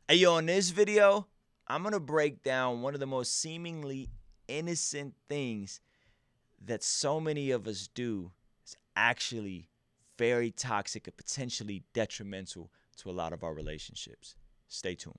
Hey, yo, in this video, I'm going to break down one of the most seemingly innocent things that so many of us do is actually very toxic and potentially detrimental to a lot of our relationships. Stay tuned.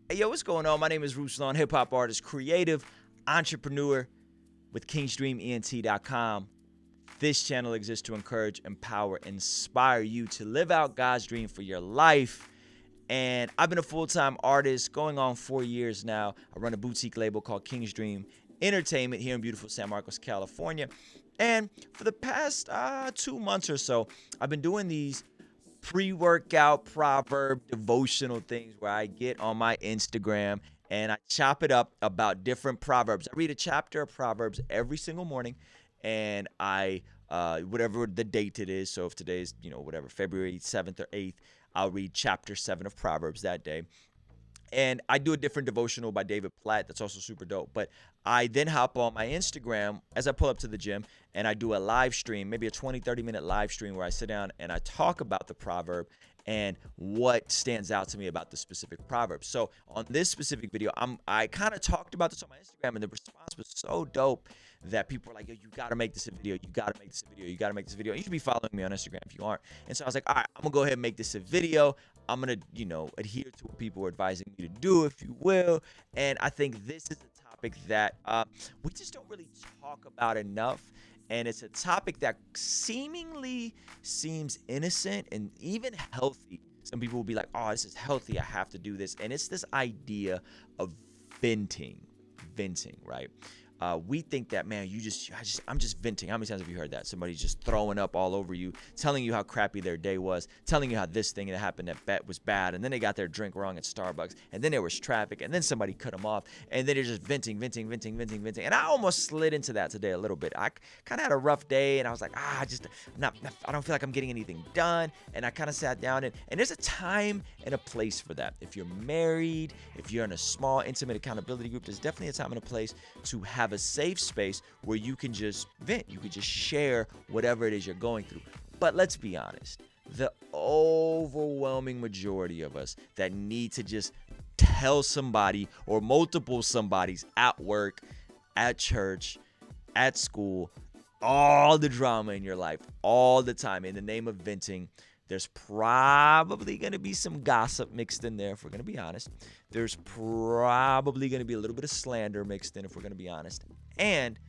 Hey, yo, what's going on? My name is Ruslan, hip-hop artist, creative, entrepreneur with KingsDreamENT.com. This channel exists to encourage, empower, inspire you to live out God's dream for your life. And I've been a full-time artist going on 4 years now. I run a boutique label called King's Dream Entertainment here in beautiful San Marcos, California. And for the past 2 months or so, I've been doing these pre-workout proverb devotional things where I get on my Instagram and I chop it up about different proverbs. I read a chapter of Proverbs every single morning, and I whatever the date it is. So if today's whatever February 7th or 8th, I'll read chapter 7 of Proverbs that day. And I do a different devotional by David Platt that's also super dope. But I then hop on my Instagram as I pull up to the gym and I do a live stream, maybe a 20-30 minute live stream where I sit down and I talk about the proverb and what stands out to me about the specific proverb. So on this specific video, I kind of talked about this on my Instagram, and the response was so dope that people were like, yo, you got to make this a video. You got to make this a video. You got to make this a video. You should be following me on Instagram if you aren't. And so I was like, all right, I'm going to go ahead and make this a video. I'm going to, adhere to what people are advising me to do, if you will. And I think this is a topic that we just don't really talk about enough. And it's a topic that seemingly seems innocent and even healthy. Some people will be like, oh, this is healthy. I have to do this. And it's this idea of venting, right? We think that, man, I'm just venting. How many times have you heard that? Somebody's just throwing up all over you, telling you how crappy their day was, telling you how this thing that happened that was bad, and then they got their drink wrong at Starbucks, and then there was traffic, and then somebody cut them off, and then they're just venting. And I almost slid into that today a little bit. I kind of had a rough day, and I was like, I don't feel like I'm getting anything done, and I kind of sat down, and there's a time and a place for that. If you're married, if you're in a small, intimate accountability group, there's definitely a time and a place to have a safe space where you can just vent. You can just share whatever it is you're going through. But let's be honest, the overwhelming majority of us that need to just tell somebody or multiple somebodies at work, at church, at school, all the drama in your life, all the time in the name of venting. There's probably going to be some gossip mixed in there, if we're going to be honest. There's probably going to be a little bit of slander mixed in, if we're going to be honest. And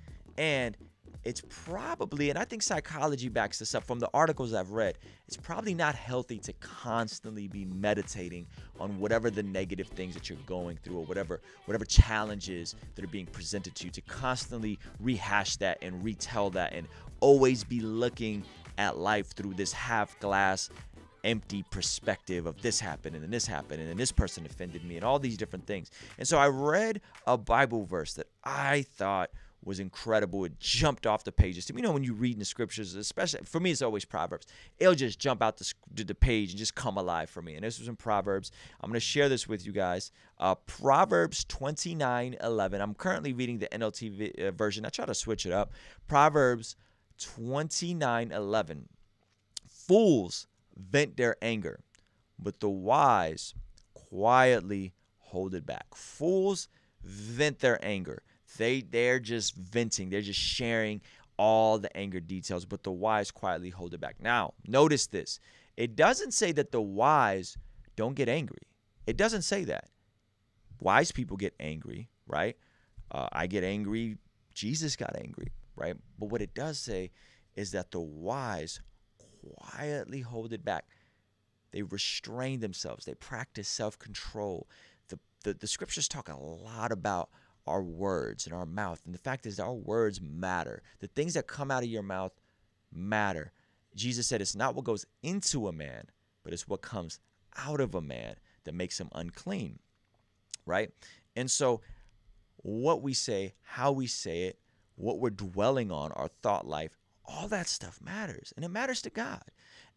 it's probably, and I think psychology backs this up from the articles I've read, it's probably not healthy to constantly be meditating on whatever the negative things that you're going through or whatever challenges that are being presented to you, to constantly rehash that and retell that and always be looking at life through this half glass empty perspective of this happened and then this happened and then this person offended me and all these different things. And so I read a Bible verse that I thought was incredible. It jumped off the pages to me. When you read in the scriptures, especially for me, it's always Proverbs. It'll just jump out the page and just come alive for me. And this was in Proverbs. I'm going to share this with you guys. Proverbs 29:11. I'm currently reading the NLT version. I try to switch it up. Proverbs 29:11. Fools vent their anger, but the wise quietly hold it back. Fools vent their anger. They're just venting. They're just sharing all the anger details, but the wise quietly hold it back. Now, notice this. It doesn't say that the wise don't get angry. It doesn't say that. Wise people get angry, right? I get angry. Jesus got angry, right? But what it does say is that the wise quietly hold it back. They restrain themselves. They practice self-control. The scriptures talk a lot about our words and our mouth. And the fact is that our words matter. The things that come out of your mouth matter. Jesus said it's not what goes into a man, but it's what comes out of a man that makes him unclean, right? And so what we say, how we say it, what we're dwelling on, our thought life, all that stuff matters, and it matters to God.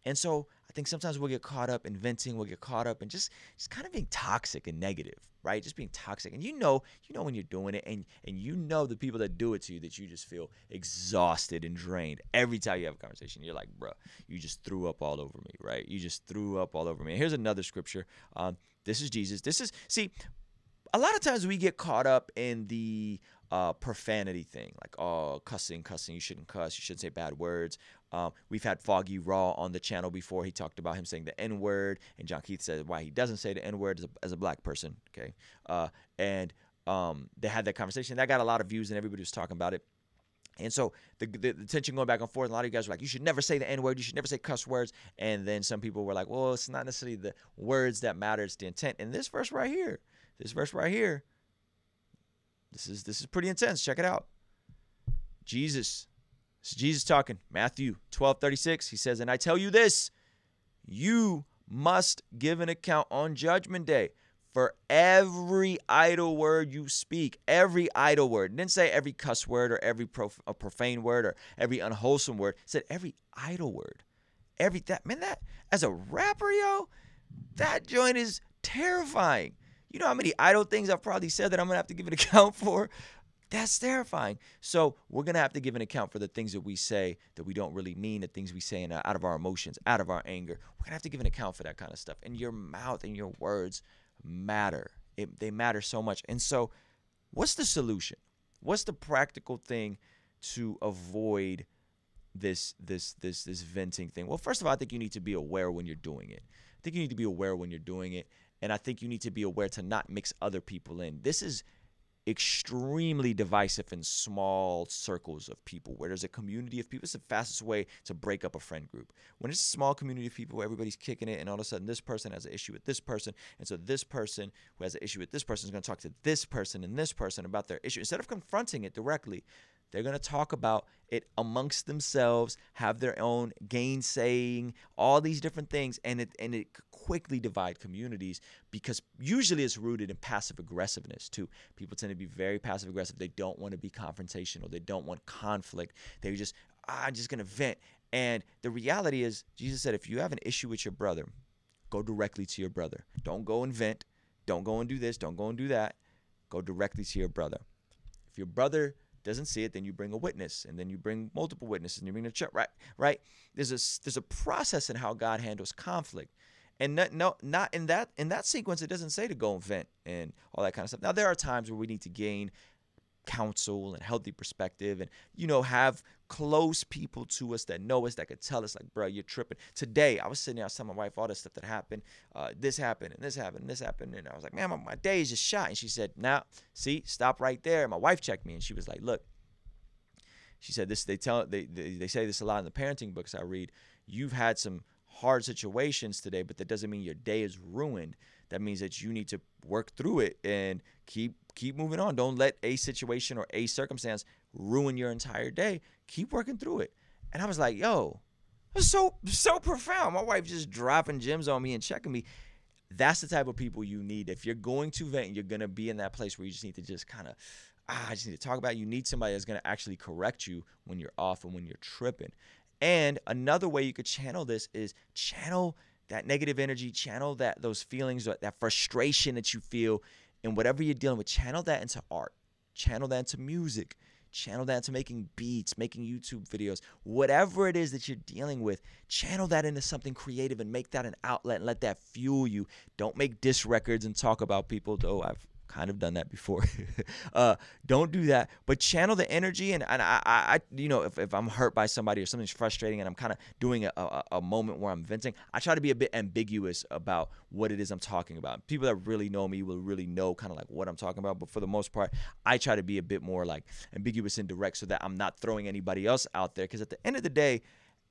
And so I think sometimes we'll get caught up in venting, we'll get caught up in just kind of being toxic and negative, right? Just being toxic. And you know when you're doing it, and you know the people that do it to you, that you just feel exhausted and drained every time you have a conversation. You're like, bro, you just threw up all over me, right? You just threw up all over me. And here's another scripture. This is Jesus. See, a lot of times we get caught up in the profanity thing, like, oh, cussing, you shouldn't cuss, you shouldn't say bad words. We've had Foggy Raw on the channel before. He talked about him saying the N-word, and John Keith said why he doesn't say the N-word as a black person, okay? And they had that conversation. That got a lot of views, and everybody was talking about it. And so the tension going back and forth, a lot of you guys were like, you should never say the N-word, you should never say cuss words. And then some people were like, well, it's not necessarily the words that matter, it's the intent. And this verse right here, this is pretty intense. Check it out. Jesus. This is Jesus talking. Matthew 12:36. He says, and I tell you this, you must give an account on Judgment Day for every idle word you speak. Every idle word. It didn't say every cuss word or every profane word or every unwholesome word. It said every idle word. That as a rapper, yo, that joint is terrifying. You know how many idle things I've probably said that I'm going to have to give an account for? That's terrifying. So we're going to have to give an account for the things that we say that we don't really mean, the things we say out of our emotions, out of our anger. We're going to have to give an account for that kind of stuff. And your mouth and your words matter. They matter so much. And so what's the solution? What's the practical thing to avoid this venting thing? Well, first of all, I think you need to be aware when you're doing it. And I think you need to be aware to not mix other people in. This is extremely divisive in small circles of people where there's a community of people. It's the fastest way to break up a friend group. When it's a small community of people where everybody's kicking it, and all of a sudden this person has an issue with this person, and so this person who has an issue with this person is going to talk to this person and this person about their issue. Instead of confronting it directly, they're going to talk about it amongst themselves, have their own gainsaying, all these different things, and it quickly divide communities, because usually it's rooted in passive aggressiveness too. People tend to be very passive aggressive. They don't want to be confrontational. They don't want conflict. They're just, I'm just going to vent. And the reality is, Jesus said, if you have an issue with your brother, go directly to your brother. Don't go and vent. Don't go and do this. Don't go and do that. Go directly to your brother. If your brother doesn't see it, then you bring a witness, and then you bring multiple witnesses, and you bring the church. Right? There's a process in how God handles conflict, and not in that sequence. It doesn't say to go and vent and all that kind of stuff. Now there are times where we need to gain counsel and healthy perspective, and have close people to us that know us, that could tell us, like, bro, you're tripping. Today I was sitting there, I was telling my wife all this stuff that happened, this happened and this happened and this happened, and I was like, man, my day is just shot. And she said, now see, stop right there. My wife checked me, and she was like, look, she said, this they say this a lot in the parenting books I read. You've had some hard situations today, but that doesn't mean your day is ruined. That means that you need to work through it and keep moving on. Don't let a situation or a circumstance ruin your entire day. Keep working through it. And I was like, yo, that's so profound. My wife just dropping gems on me and checking me. That's the type of people you need. If you're going to vent, you're going to be in that place where you just need to just kind of, I just need to talk about it. You need somebody that's going to actually correct you when you're off and when you're tripping. And another way you could channel this is channel that negative energy, channel those feelings, that frustration that you feel, and whatever you're dealing with, channel that into art, channel that into music, channel that into making beats, making YouTube videos, whatever it is that you're dealing with, channel that into something creative and make that an outlet and let that fuel you. Don't make diss records and talk about people, though I've kind of done that before. Don't do that, but channel the energy. And I if I'm hurt by somebody or something's frustrating and I'm kind of doing a moment where I'm venting, I try to be a bit ambiguous about what it is I'm talking about. People that really know me will really know kind of like what I'm talking about, but for the most part, I try to be a bit more like ambiguous and direct so that I'm not throwing anybody else out there, because at the end of the day,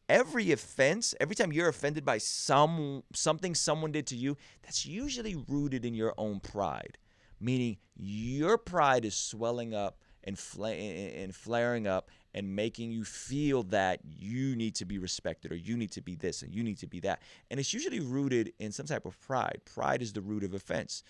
every offense, every time you're offended by something someone did to you, that's usually rooted in your own pride. Meaning your pride is swelling up and flaring up and making you feel that you need to be respected, or you need to be this and you need to be that. And it's usually rooted in some type of pride. Pride is the root of offense.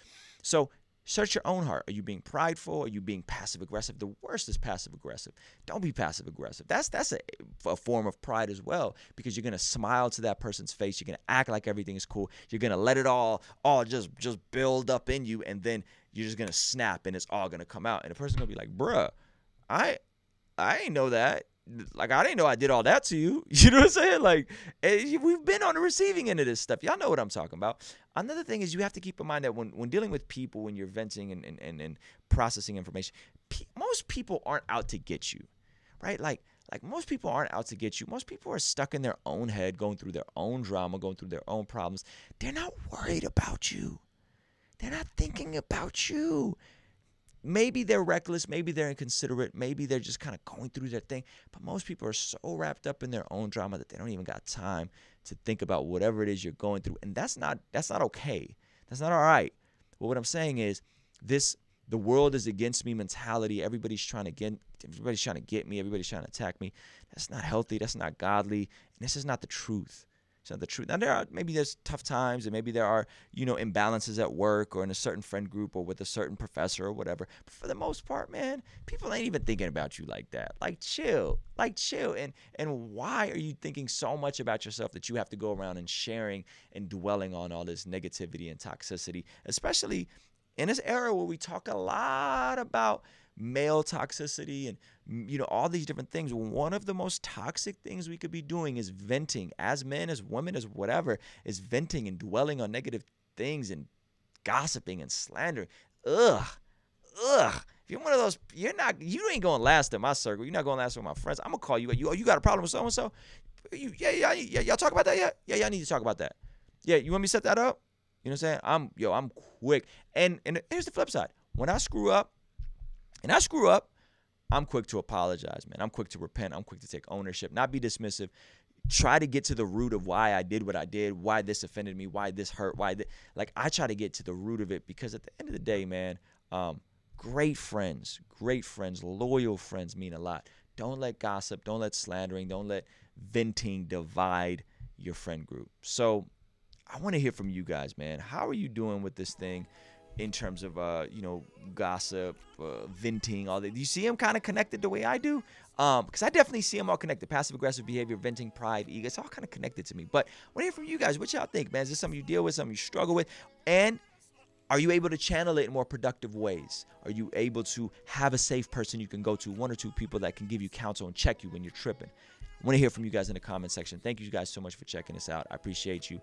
So Search your own heart. Are you being prideful? Are you being passive aggressive? The worst is passive aggressive. Don't be passive aggressive. That's a form of pride as well, because you're gonna smile to that person's face. You're gonna act like everything is cool. You're gonna let it all just build up in you, and then you're just gonna snap, and it's all gonna come out. And the person's gonna be like, "Bruh, I ain't know that. Like, I didn't know I did all that to you." You know what I'm saying? Like, we've been on the receiving end of this stuff. Y'all know what I'm talking about. Another thing is, you have to keep in mind that when dealing with people, when you're venting and processing information, most people aren't out to get you, right? Like most people aren't out to get you. Most people are stuck in their own head, going through their own drama, going through their own problems. They're not worried about you. They're not thinking about you. Maybe they're reckless, maybe they're inconsiderate, maybe they're just kind of going through their thing. But most people are so wrapped up in their own drama that they don't even got time to think about whatever it is you're going through. And that's not okay. That's not all right. But what I'm saying is, the world is against me mentality. Everybody's trying to get me. Everybody's trying to attack me. That's not healthy. That's not godly. And this is not the truth. It's not the truth. Now, there's tough times, and maybe there are, imbalances at work or in a certain friend group or with a certain professor or whatever. But for the most part, man, people ain't even thinking about you like that. Like, chill. And why are you thinking so much about yourself that you have to go around and sharing and dwelling on all this negativity and toxicity, especially in this era where we talk a lot about male toxicity and all these different things? One of the most toxic things we could be doing is venting, as men, as women, as whatever, is venting and dwelling on negative things and gossiping and slandering. Ugh. If you're one of those, you ain't going to last in my circle. You're not going to last with my friends. I'm going to call you. You got a problem with so-and-so? Y'all talk about that yet? Yeah, y'all need to talk about that. Yeah, you want me to set that up? You know what I'm saying? I'm quick. And here's the flip side. When I screw up, I'm quick to apologize, man. I'm quick to repent. I'm quick to take ownership, not be dismissive. Try to get to the root of why I did what I did, why this offended me, why this hurt, I try to get to the root of it, because at the end of the day, man, great friends, loyal friends mean a lot. Don't let gossip, don't let slandering, don't let venting divide your friend group. So I want to hear from you guys, man. How are you doing with this thing in terms of, gossip, venting, all that? Do you see them kind of connected the way I do? Because I definitely see them all connected. Passive-aggressive behavior, venting, pride, ego. It's all kind of connected to me. But I want to hear from you guys. What y'all think, man? Is this something you deal with, something you struggle with? And are you able to channel it in more productive ways? Are you able to have a safe person you can go to, one or two people that can give you counsel and check you when you're tripping? I want to hear from you guys in the comment section. Thank you guys so much for checking us out. I appreciate you.